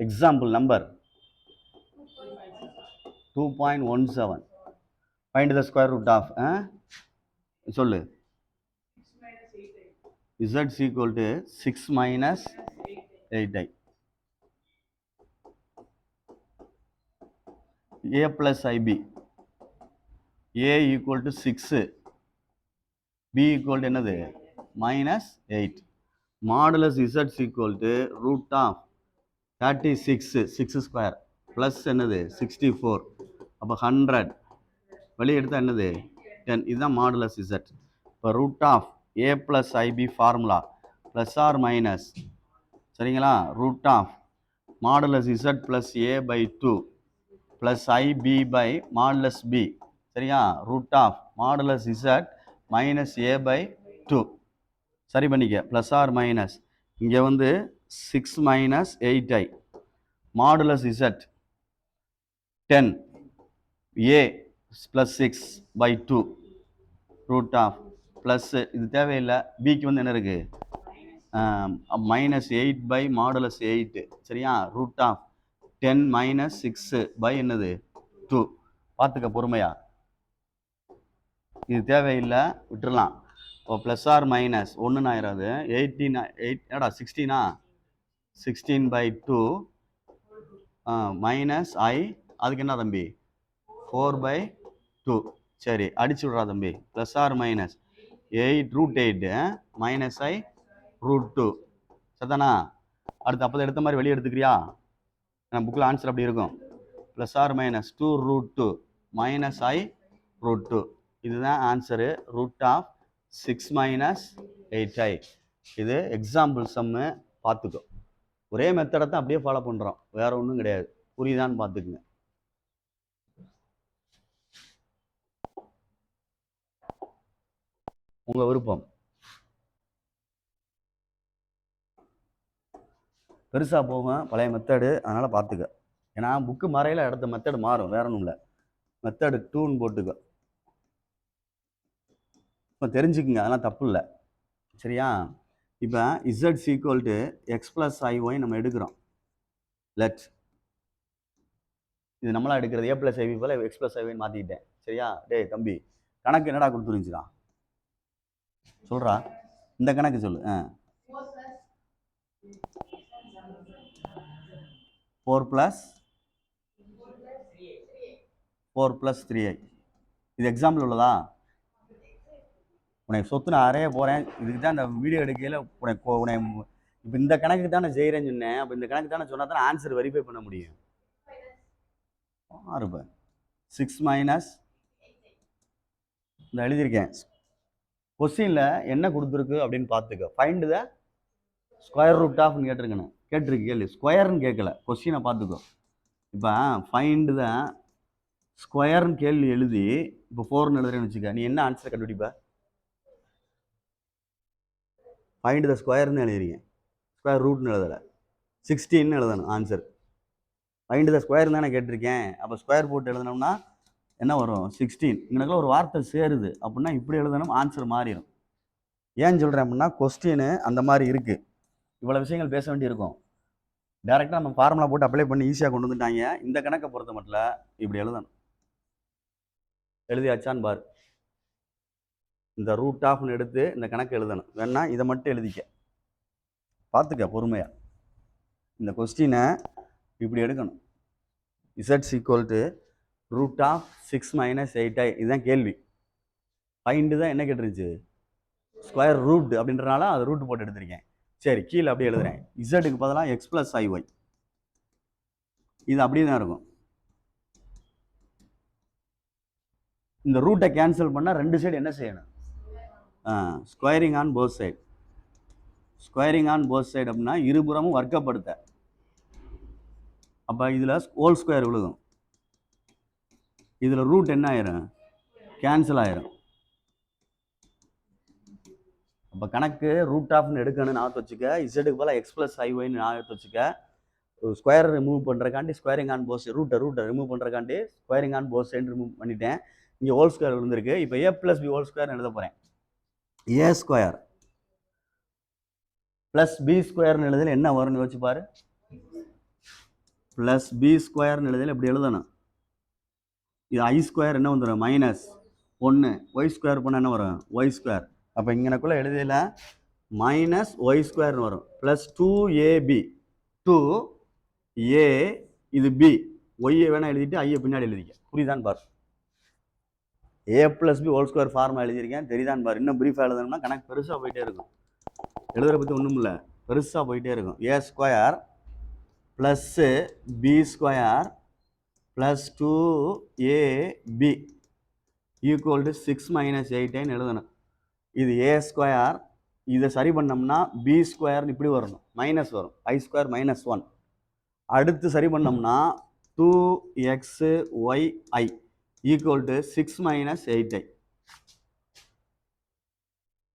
Example number 2.17. Find the square root of சொல்லு z is equal to 6 minus 8i. a plus ib. a equal to 6. b equal to என்னது minus 8. Modulus z is equal to root of 36 6 square plus என்னது 64. அப்போ 100 வெளியே எடுத்தா என்னது 10. இதுதான் modulus z. இப்போ root of a plus ib formula plus or minus சரிங்களா root of modulus z plus a by 2 plus ib by modulus b சரியா root of modulus z minus a by 2 சரி பண்ணிக்க ப்ளஸ் ஆர் மைனஸ் இங்கே வந்து 6 minus 8i modulus z 10 a plus 6 by 2 root of plus இது தேவையில்லை பிக்கு வந்து என்ன இருக்கு minus 8 by modulus 8 சரியா root of 10 minus 6 by என்னது 2 பார்த்துக்க பொறுமையா இது தேவையில்லை விட்டுறலாம் இப்போ ப்ளஸ் ஆர் மைனஸ் ஒன்றுன்னு ஆயிராது 16 by 2 மைனஸ் ஐ அதுக்கு என்ன தம்பி 4 by 2 சரி அடிச்சு விட்றா தம்பி plus or minus 8 root 8 minus i root 2 சரிதானா அடுத்து அப்போ எடுத்த மாதிரி வெளியே எடுத்துக்கிறியா நம்ம புக்கில் ஆன்சர் அப்படி இருக்கும் plus or minus 2 root 2 minus i root 2 இதுதான் answer root of 6 minus 8i. இது எக்ஸாம்பிள் சம்மு பார்த்துக்கோ ஒரே மெத்தடை தான் அப்படியே ஃபாலோ பண்ணுறோம் வேற ஒன்றும் கிடையாது புரியுதான்னு பார்த்துக்குங்க உங்கள் விருப்பம் பெருசாக போகும் பழைய மெத்தடு அதனால் பார்த்துக்க ஏன்னா புக்கு மறையில் அடுத்த மெத்தடு மாறும் வேற ஒன்றும் இல்லை மெத்தடு 2ன்னு போட்டுக்க இப்போ தெரிஞ்சுக்குங்க அதெல்லாம் தப்பு இல்லை சரியா இப்போ Z equal to X plus ஐஒய் நம்ம எடுக்கிறோம் லெட் இது நம்மளா எடுக்கிறது ஏ ப்ளஸ் ஐவி போல் எக்ஸ் ப்ளஸ் ஐவின்னு மாற்றிக்கிட்டேன் சரியா டேய் தம்பி கணக்கு என்னடா கொடுத்துருந்துச்சுடா சொல்கிறா இந்த கணக்கு சொல்லு 4 + 3i இது எக்ஸாம்பிள் உள்ளதா உனக்கு சொத்து நான் அறைய போகிறேன் இதுக்கு தான் இந்த வீடியோ எடுக்கையில் உனக்கு இப்போ இந்த கணக்கு தான் நான் செய்கிறேன்னு சொன்னேன் அப்போ இந்த கணக்கு தானே சொன்னால் தான் ஆன்சர் வெரிஃபை பண்ண முடியும் பாருப்ப 6 மைனஸ் இந்த எழுதியிருக்கேன் கொஸ்டினில் என்ன கொடுத்துருக்கு அப்படின்னு பார்த்துக்க ஃபைண்ட் த ஸ்கொயர் ரூட் ஆஃப்னு கேட்டிருக்கு கேள்வி ஸ்கொயர்னு கேட்கல கொஸ்டினை பார்த்துக்கோ இப்போ ஃபைண்ட் த ஸ்கொயர்னு கேள்வி எழுதி இப்போ 4ன்னு எழுதுறேன்னு வச்சுக்க நீ என்ன ஆன்சரை கண்டுபிடிப்ப ஃபைண்ட் த ஸ்கொயர்னு எழுதிருக்கேன் ஸ்கொயர் ரூட்னு எழுதலை 16ன்னு எழுதணும் ஆன்சர் ஃபைண்ட் த ஸ்கொயர் தானே கேட்டிருக்கேன் அப்போ ஸ்கொயர் போட்டு எழுதணும்னா என்ன வரும் 16 இங்கனக்குள்ள ஒரு வார்த்தை சேருது அப்படின்னா இப்படி எழுதணும் ஆன்சர் மாறிடும் ஏன் சொல்கிறேன் அப்படின்னா கொஸ்டின் அந்த மாதிரி இருக்குது இவ்வளோ விஷயங்கள் பேச வேண்டியிருக்கும் டேரெக்டாக நம்ம ஃபார்முலா போட்டு அப்ளை பண்ணி ஈஸியாக கொண்டு வந்துட்டாங்க இந்த கணக்கை பொறுத்த மட்டும் இப்படி எழுதணும் எழுதியாச்சான்னு பாரு இந்த ரூட் ஆஃப்னு எடுத்து இந்த கணக்கு எழுதணும் வேணா இதை மட்டும் எழுதிக்க பார்த்துக்க பொறுமையா இந்த கொஸ்டினை இப்படி எடுக்கணும் Z equal to root of 6 minus 8i இதுதான் கேள்வி ஃபைண்டு தான் என்ன கேட்டுருச்சு ஸ்கொயர் ரூட் அப்படின்றனால அதை ரூட் போட்டு எடுத்திருக்கேன் சரி கீழே அப்படியே எழுதுறேன் இசட்டுக்கு பதிலாக எக்ஸ் ப்ளஸ் ஐஒய் இது அப்படியே தான் இருக்கும் இந்த ரூட்டை கேன்சல் பண்ணால் ரெண்டு சைடு என்ன செய்யணும் ஸ்கொயரிங் ஆன் போத் சைடு அப்படின்னா இருபுறமும் வர்க்கப்படுத்த அப்போ இதில் ஹோல் ஸ்கொயர் விழுகும் இதில் ரூட் என்ன ஆயிரும் கேன்சல் ஆயிரும் அப்போ கணக்கு ரூட் ஆஃப்னு எடுக்கணும்னு ஞாபகத்து வச்சுக்க இசட்டுக்கு போல எக்ஸ் ப்ளஸ் ஐஒய்னு ஞாபகத்து வச்சுக்க ஸ்கொயர் ரிமூவ் பண்ணுறக்காண்டி ஸ்கொயரிங் ஆன் போத் ரூட்டை ரிமூவ் பண்ணுறக்காண்டி squaring on both side remove பண்ணிட்டேன் இங்கே ஹோல் ஸ்கொயர் இருந்திருக்கு இப்போ a + b ஹோல் ஸ்கொயர்னு எழுத போகிறேன் a ஸ்கொயர் + b ஸ்கொயர்னு எழுதல என்ன வரும்னு யோசிச்சு பாரு ப்ளஸ் பி ஸ்கொயர்னு எழுதல இப்படி எழுதணும். இது ஐ ஸ்கொயர் என்ன வந்துடும் மைனஸ் 1, ஒய் ஸ்கொயர் பண்ணால் என்ன வரும் ஒய் ஸ்கொயர். அப்போ இங்கனக்குள்ளே எழுதியில் மைனஸ் ஒய் ஸ்கொயர்னு வரும். ப்ளஸ் 2ab 2a இது பி, ஒய்யை வேணால் எழுதிட்டு ஐயை பின்னாடி எழுதிக்க. புரியுதான் பார். A plus B whole square formula எழுதியிருக்கேன், தெரியுதான் பார். இன்னும் ப்ரீஃபாக எழுதணும்னா கணக்கு பெருசாக போயிட்டே இருக்கும். எழுதுற பற்றி ஒன்றும் இல்லை, பெருசாக போயிட்டே இருக்கும். A square plus B square plus 2ab equal to 6 minus 8 எழுதணும். இது ஏ ஸ்கொயர், இதை சரி பண்ணோம்னா பி ஸ்கொயர்னு இப்படி வரணும், மைனஸ் வரும், ஐ ஸ்கொயர் மைனஸ் 1. அடுத்து சரி பண்ணோம்னா 2xy equal to 6 minus 8i.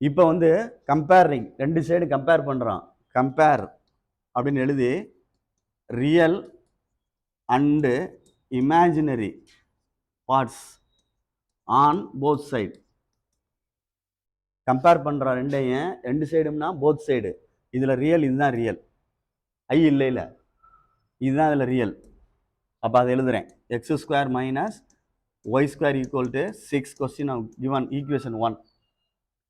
இப்போ வந்து கம்பேரிங், ரெண்டு சைடு கம்பேர் பண்ணுறோம். கம்பேர் அப்படின்னு எழுதி real and imaginary parts on both side compare பண்ணுறோம். ரெண்டையும் ரெண்டு சைடும்னா போத் சைடு. இதில் ரியல், இதுதான் ரியல், ஐ இல்லை இல்லை, இதுதான் இதில் ரியல். அப்போ அதை எழுதுகிறேன். X square minus Y square equal to 6. Question given equation 1.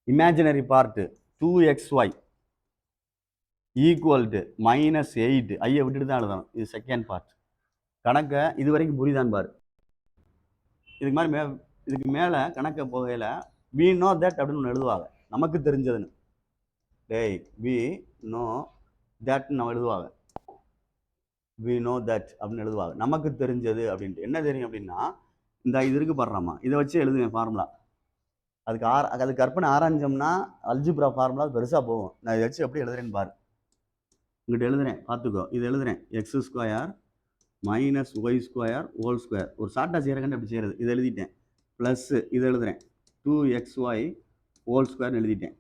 Imaginary part 2xy equal to minus 8. ஐயை விட்டுட்டு தான் எழுதணும். இது செகண்ட் பார்ட். கணக்கை இது வரைக்கும் புரியுதான் பாரு. இதுக்கு மேலே கணக்கை போகையில் we know that அப்படின்னு ஒன்று எழுதுவாங்க, நமக்கு தெரிஞ்சதுன்னு. டேய் we know that நம்ம எழுதுவாங்க, we know that அப்படின்னு எழுதுவாங்க, நமக்கு தெரிஞ்சது அப்படின்ட்டு. என்ன தெரியும் அப்படின்னா இந்த இது இருக்கு பாடுறாமா, இதை வச்சு எழுதுவேன் ஃபார்முலா. அதுக்கு கற்பனை ஆராய்ஞ்சோம்னா அல்ஜிப்ரா ஃபார்முலா பெருசாக போகும். நான் இதை வச்சு எப்படி எழுதுறேன்னு பாரு. இங்கிட்ட எழுதுறேன், பார்த்துக்கோ. இது எழுதுறேன் x square minus Y square whole square. ஒரு ஷார்ட்டாக செய்கிறேன்னு அப்படி செய்கிறது. இது எழுதிட்டேன். ப்ளஸ்ஸு இது எழுதுறேன் 2xy ஹோல் ஸ்கொயர்னு எழுதிட்டேன்.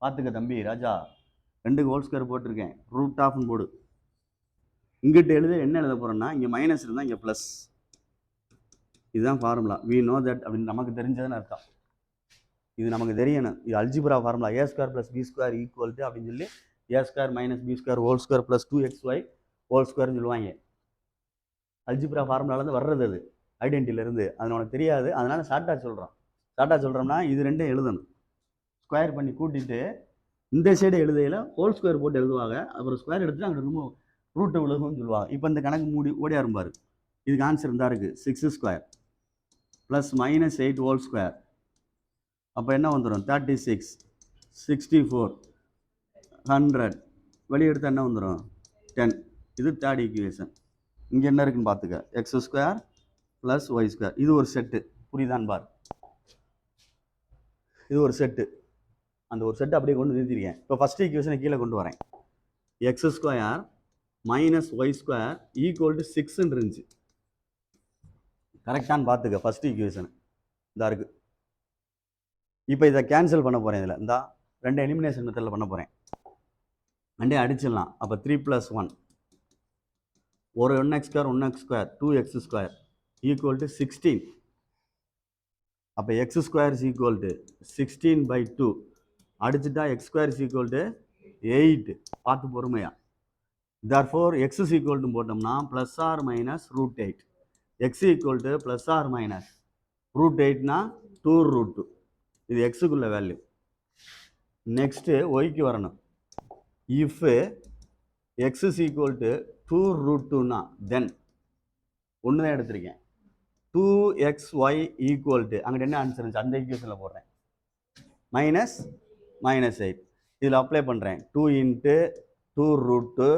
பார்த்துக்க தம்பி ராஜா, 2க்கு ஹோல் ஸ்கொயர் போட்டிருக்கேன், ரூட் ஆஃப்னு போடு. இங்கிட்ட எழுத என்ன எழுத போகிறேன்னா, இங்கே மைனஸ் இருந்தால் இங்கே ப்ளஸ். இதுதான் ஃபார்முலா. we know that அப்படின்னு நமக்கு தெரிஞ்சதுன்னு அர்த்தம். இது நமக்கு தெரியணும். இது algebra formula. A square plus B square equal to அப்படின்னு சொல்லி A square minus B square whole square plus 2xy whole ஸ்கொயர்னு சொல்லுவாங்க. அல்ஜிப்ரா ஃபார்முலாலேருந்து வர்றது அது, ஐடென்டிட்டிலேருந்து. அது உனக்கு தெரியாது, அதனால ஷார்ட்டாக சொல்கிறோம். ஷார்ட்டாக சொல்கிறோம்னா இது ரெண்டும் எழுதணும். ஸ்கொயர் பண்ணி கூட்டிட்டு இந்த சைடு எழுதையில் ஹோல் ஸ்கொயர் போட்டு எழுதுவாங்க. அப்புறம் ஸ்கொயர் எடுத்துட்டு அங்கே ரொம்ப ரூட்டை விழுகும்னு சொல்லுவாங்க. இப்போ இந்த கணக்கு மூடி ஓடி ஆரம்பாரு. இதுக்கு ஆன்சர் இருந்தால் இருக்குது 6 square plus minus 8 whole square. அப்போ என்ன வந்துடும் 36, 64, 100 வெளியே எடுத்தால் என்ன வந்துடும் 10. இது தேர்ட் ஈக்குவேஷன். இங்கே என்ன இருக்குன்னு பார்த்துக்க, x square plus y square. இது ஒரு செட்டு, புரியுதான் பார். இது ஒரு செட்டு. அந்த ஒரு செட்டு அப்படியே கொண்டு நிறுத்திருக்கேன். இப்போ ஃபஸ்ட் ஈக்குவேஷனை கீழே கொண்டு வரேன். X square minus Y square equal to 6ன்னு இருந்துச்சு. கரெக்டானு பார்த்துக்க. ஃபஸ்ட் ஈக்குவேஷன் இதாக இருக்குது. இப்போ இதை கேன்சல் பண்ண போகிறேன். இதில் இந்த 2 எலிமினேஷன் மெத்தடில் பண்ண போகிறேன். 2 அடிச்சிடலாம். அப்போ 3 + 1 ஒரு 1x square 1x square 2x square equal to 16. அப்போ X square is equal to 16/2 அடிச்சுட்டா X square is equal to 8. பார்த்து பொறுமையா. therefore X is equal to போட்டோம்னா plus or minus √8. X equal to plus or minus √8னா 2√2. இது எக்ஸுக்குள்ள value. Next ஒய்க்கு வரணும். If X is equal to 2√2னா தென் ஒன்று தான் எடுத்திருக்கேன். 2xy ஈக்குவல் டு அங்கிட்ட என்ன ஆன்சர் இருந்துச்சு அந்த ஈக்குவேஷனில் போடுறேன். -8 இதில் அப்ளை பண்ணுறேன். 2 × 2√2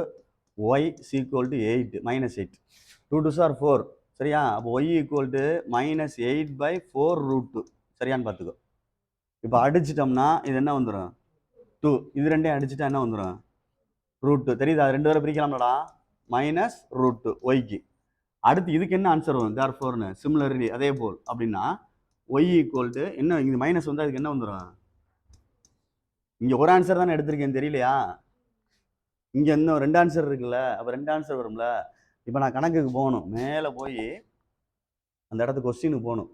y equal to 8 -8 2 2s are 4 சரியா. அப்போ y ஈக்குவல் டு -8/4√2 சரியான்னு பார்த்துக்கோ. இப்போ அடிச்சிட்டோம்னா இது என்ன வந்துடும் 2. இது ரெண்டையும் அடிச்சுட்டா என்ன வந்துடும் √2. தெரியுதா? 2 வரை பிரிக்கலாம்லடா. -√2 ஒய்க்கு. அடுத்து இதுக்கு என்ன ஆன்சர் வரும் therefore சிமிலர்லி அதே போல் அப்படின்னா y ஈக்குவல் டு என்ன, இங்கே மைனஸ் வந்து அதுக்கு என்ன வந்துடும், இங்கே ஒரு ஆன்சர் தானே எடுத்திருக்கேன் தெரியலையா, இங்கே இன்னும் 2 ஆன்சர் இருக்குல்ல, அப்போ 2 ஆன்சர் வரும்ல. இப்போ நான் கணக்குக்கு போகணும், மேலே போய் அந்த இடத்துக்கு கொஸ்டினுக்கு போகணும்.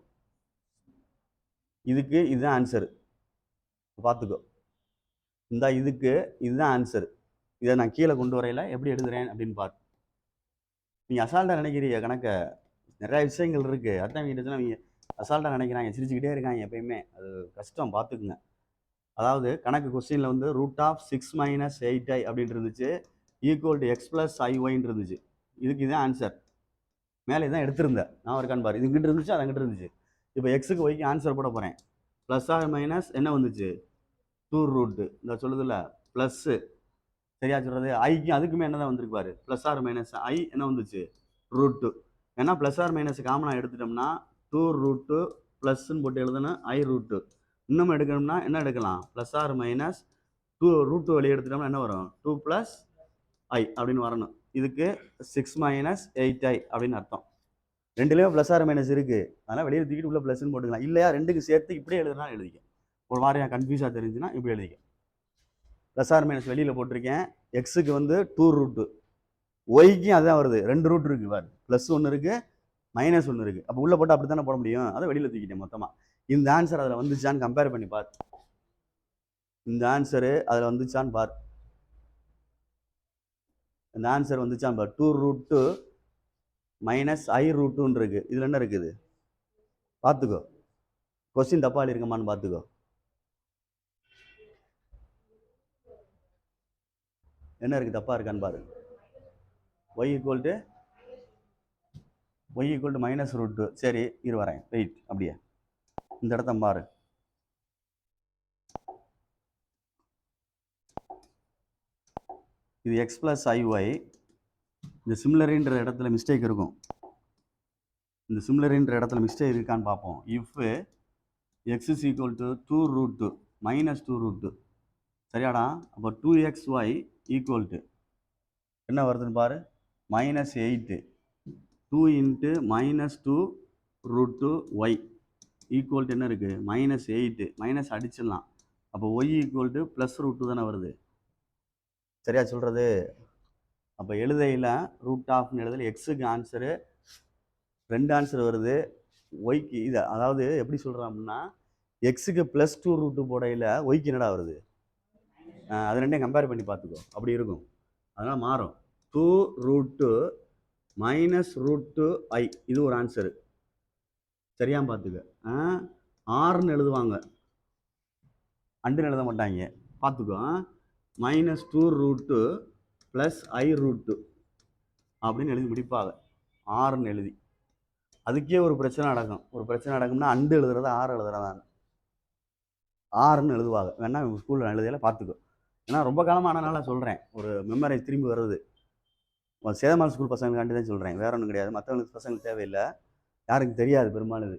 இதுக்கு இதுதான் ஆன்சரு பார்த்துக்கோ. இந்த இதுக்கு இதுதான் ஆன்சர். இதை நான் கீழே கொண்டு வரையில எப்படி எழுதுறேன் அப்படின்னு பார்த்து நீங்கள் அசால்ட்டாக நினைக்கிறீங்க கணக்கை, நிறையா விஷயங்கள் இருக்குது. அதான் வீட்டு அவங்க அசால்ட்டாக நினைக்கிறாங்க, சிரிச்சுக்கிட்டே இருக்காங்க எப்பயுமே. அது கஷ்டம், பார்த்துக்குங்க. அதாவது கணக்கு கொஸ்டினில் வந்து √6 - 8i அப்படின்னு இருந்துச்சு, ஈக்குவல் டு எக்ஸ் ப்ளஸ் ஐஒய்ன்னு இருந்துச்சு. இதுக்கு இதுதான் ஆன்சர். மேலே தான் எடுத்திருந்தேன், நான் இருக்கான்னு பாரு. இது இங்கிட்டு இருந்துச்சு, அது அங்கிட்டு இருந்துச்சு. இப்போ எக்ஸுக்கு ஒய்க்கு ஆன்சர் போட போகிறேன். ப்ளஸ் ஆர் மைனஸ் என்ன வந்துச்சு, 2√, இந்த சொல்லுதில்ல ப்ளஸ்ஸு, சரியா சொல்கிறது. ஐக்கு அதுக்குமே என்ன தான் வந்திருக்கு பாரு, ப்ளஸ் ஆர் மைனஸ் ஐ என்ன வந்துச்சு, √2. ஏன்னா ப்ளஸ் ஆர் மைனஸ் காமனாக எடுத்துட்டோம்னா 2√2 ப்ளஸ்ன்னு போட்டு எழுதுனா i√2. இன்னும் எடுக்கணும்னா என்ன எடுக்கலாம், ப்ளஸ் ஆர் மைனஸ் 2√2 வெளியே எடுத்துட்டோம்னா என்ன வரும், 2 + i அப்படின்னு வரணும். இதுக்கு 6 - 8i அப்படின்னு அர்த்தம். ரெண்டுலேயுமே ப்ளஸ் ஆர் மைனஸ் இருக்குது, அதனால் வெளியே தூக்கிட்டு உள்ள ப்ளஸ்ன்னு போட்டுக்கலாம். இல்லையா ரெண்டுக்கு சேர்த்து இப்படியே எழுதுனா எழுதிக்க. ஒரு வாரம் கன்ஃபியூஸாக தெரிஞ்சுன்னா இப்படி எழுதிக்க. ப்ளஸ் ஆர் மைனஸ் வெளியில் போட்டிருக்கேன். எக்ஸுக்கு வந்து 2√2, ஒய்க்கும் அதுதான் வருது, 2 ரூட் இருக்குது பாரு, ப்ளஸ் ஒன்று இருக்குது மைனஸ் ஒன்று இருக்குது. அப்போ உள்ளே போட்டு அப்படி தானே போட முடியும், அதை வெளியில் தூக்கிட்டேன் மொத்தமாக. இந்த ஆன்சர் அதில் வந்துச்சான்னு கம்பேர் பண்ணி பார். இந்த ஆன்சரு அதில் வந்துச்சான்னு பார். இந்த ஆன்சர் வந்துச்சான்னு பார். 2√2 - i√2ன்னு இருக்குது. இதில் என்ன இருக்குது பார்த்துக்கோ. கொஸ்டின் தப்பா இருக்குமான்னு பார்த்துக்கோ. என்ன இருக்குது, தப்பா இருக்கான்னு பாரு. y equal to -√2. சரி இரு வரேன், வெயிட். அப்படியே இந்த இடத்த பாரு. இது எக்ஸ் ப்ளஸ் ஐஒய். இந்த சிமிலரின்ற இடத்துல மிஸ்டேக் இருக்கும். இந்த சிமிலரின்ற இடத்துல மிஸ்டேக் இருக்கான்னு பார்ப்போம். If X is equal to 2√2 - 2√2, சரியாடா. அப்போ 2xy ஈக்குவல் டு என்ன வருதுன்னு பாரு, -8. 2 × -2√2y ஈக்குவல் டு என்ன இருக்குது, -8. மைனஸ் அடிச்சிடலாம். அப்போ y ஈக்குவல் டு +√2 தானே வருது, சரியா சொல்கிறது. அப்போ எழுதையில் √2 எழுதல. எக்ஸுக்கு ஆன்சரு 2 ஆன்சர் வருது, ஒய்க்கு இது அதாவது எப்படி சொல்கிறோம் அப்படின்னா, எக்ஸுக்கு +2√2 போடையில் ஒய்க்கு என்னடா வருது, அது ரெண்டையும் கம்பேர் பண்ணி பார்த்துக்கோ, அப்படி இருக்கும். அதனால் மாறும். 2√2 - √2i இது ஒரு ஆன்சரு, சரியா பார்த்துக்க. ஆறுன்னு எழுதுவாங்க, அண்டுன்னு எழுத மாட்டாங்க, பார்த்துக்கோ. -2√2 + i√2 அப்படின்னு எழுதி முடிப்பாங்க, ஆறுன்னு எழுதி. அதுக்கே ஒரு பிரச்சனை நடக்கும். ஒரு பிரச்சனை நடக்கும்னா அண்டு எழுதுறதா 6 எழுதுறதான்னு, ஆறுன்னு எழுதுவாங்க. வேணா ஸ்கூலில் எழுதியில பார்த்துக்கோ. ஏன்னா ரொம்ப காலமாக ஆனனால சொல்கிறேன், ஒரு மெமரைஸ் திரும்பி வருது. சேதமால் ஸ்கூல் பசங்களுக்காண்டி தான் சொல்கிறேன், வேற ஒன்றும் கிடையாது. மற்றவங்களுக்கு பசங்களுக்கு தேவையில்லை, யாருக்கும் தெரியாது பெரும்பாலும். இது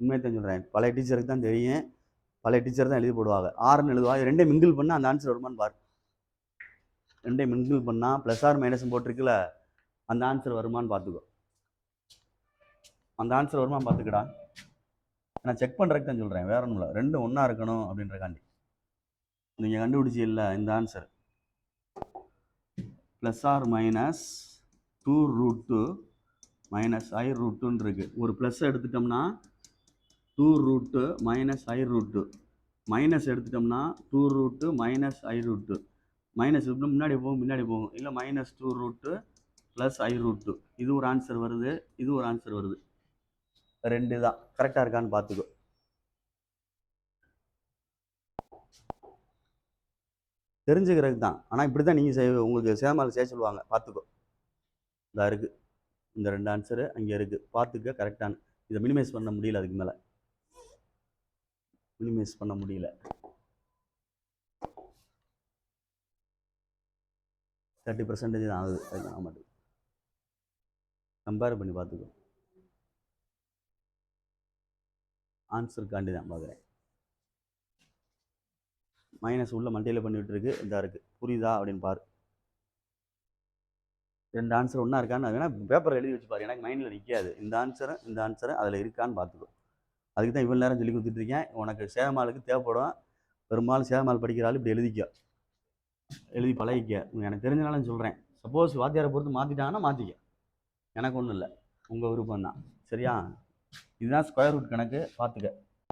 உண்மையை தான் சொல்கிறேன், பழைய டீச்சருக்கு தான் தெரியும், பழைய டீச்சர் தான் எழுதி போடுவாங்க. ஆறுன்னு எழுதுவாங்க. ரெண்டையும் மிங்கிள் பண்ணால் அந்த ஆன்சர் வருமானு பாரு. ரெண்டையும் மிங்கிள் பண்ணால் ப்ளஸ் ஆர் மைனஸ் போட்டிருக்குல்ல, அந்த ஆன்சர் வருமானு பார்த்துக்கோ. அந்த ஆன்சர் வருமானு பார்த்துக்கடா. நான் செக் பண்ணுறதுக்கு தான் சொல்கிறேன், வேற ஒன்றும் இல்லை. ரெண்டும் ஒன்றா இருக்கணும் அப்படின்றக்காண்டி. நீங்கள் கண்டுபிடிச்சி இல்லை இந்த ஆன்சர் ப்ளஸ் ஆர் மைனஸ் 2√2 - i√2ன்னு இருக்குது. ஒரு ப்ளஸ் எடுத்துட்டோம்னா 2√2 - i√2, மைனஸ் எடுத்துட்டோம்னா 2√2 - i√2. மைனஸ் முன்னாடி போகும் பின்னாடி போகும், இல்லை -2√2 + i√2. இது ஒரு ஆன்சர் வருது, இது ஒரு ஆன்சர் வருது. ரெண்டு தான் கரெக்டாக இருக்கான்னு பார்த்துக்கோ. தெரிஞ்சுக்கிறதுக்கு தான். ஆனால் இப்படி தான் நீங்கள் உங்களுக்கு சேமால் செய்ய சொல்லுவாங்க, பார்த்துக்கோ. இதாக இருக்குது இந்த 2 ஆன்சரு அங்கே இருக்குது, பார்த்துக்க கரெக்டான. இதை மினிமைஸ் பண்ண முடியல, அதுக்கு மேலே மினிமைஸ் பண்ண முடியல. 30% தான் ஆகுது, அதுக்கு நான் மட்டும் கம்பேர் பண்ணி பார்த்துக்கோ. ஆன்சருக்காண்டி தான் பார்க்குறேன். மைனஸ் உள்ள மண்டையில் பண்ணிவிட்டு இருக்கு, இதாக இருக்குது, புரியுதா அப்படின்னு பாரு. 2 ஆன்சர் ஒன்றா இருக்கான்னு வேணா பேப்பர் எழுதி வச்சு பாரு, எனக்கு மைண்டில் நிற்காது. இந்த ஆன்சரு அதில் இருக்கான்னு பார்த்துக்கோ. அதுக்கு தான் இவ்வளோ நேரம் சொல்லி கொடுத்துட்ருக்கேன். உனக்கு சேமாலுக்கு தேவைப்படும், பெரும்பாலும் சேமால் படிக்கிற ஆள் இப்படி எழுதிக்க, எழுதி பழகிக்க. எனக்கு தெரிஞ்சனாலும் சொல்கிறேன். சப்போஸ் வாத்தியாரை பொறுத்து மாற்றிட்டாங்கன்னா மாற்றிக்க, எனக்கு ஒன்றும் இல்லை, உங்கள் விருப்பம் தான், சரியா. இதுதான் ஸ்கொயர் ரூட் கணக்கு, பார்த்துக்க.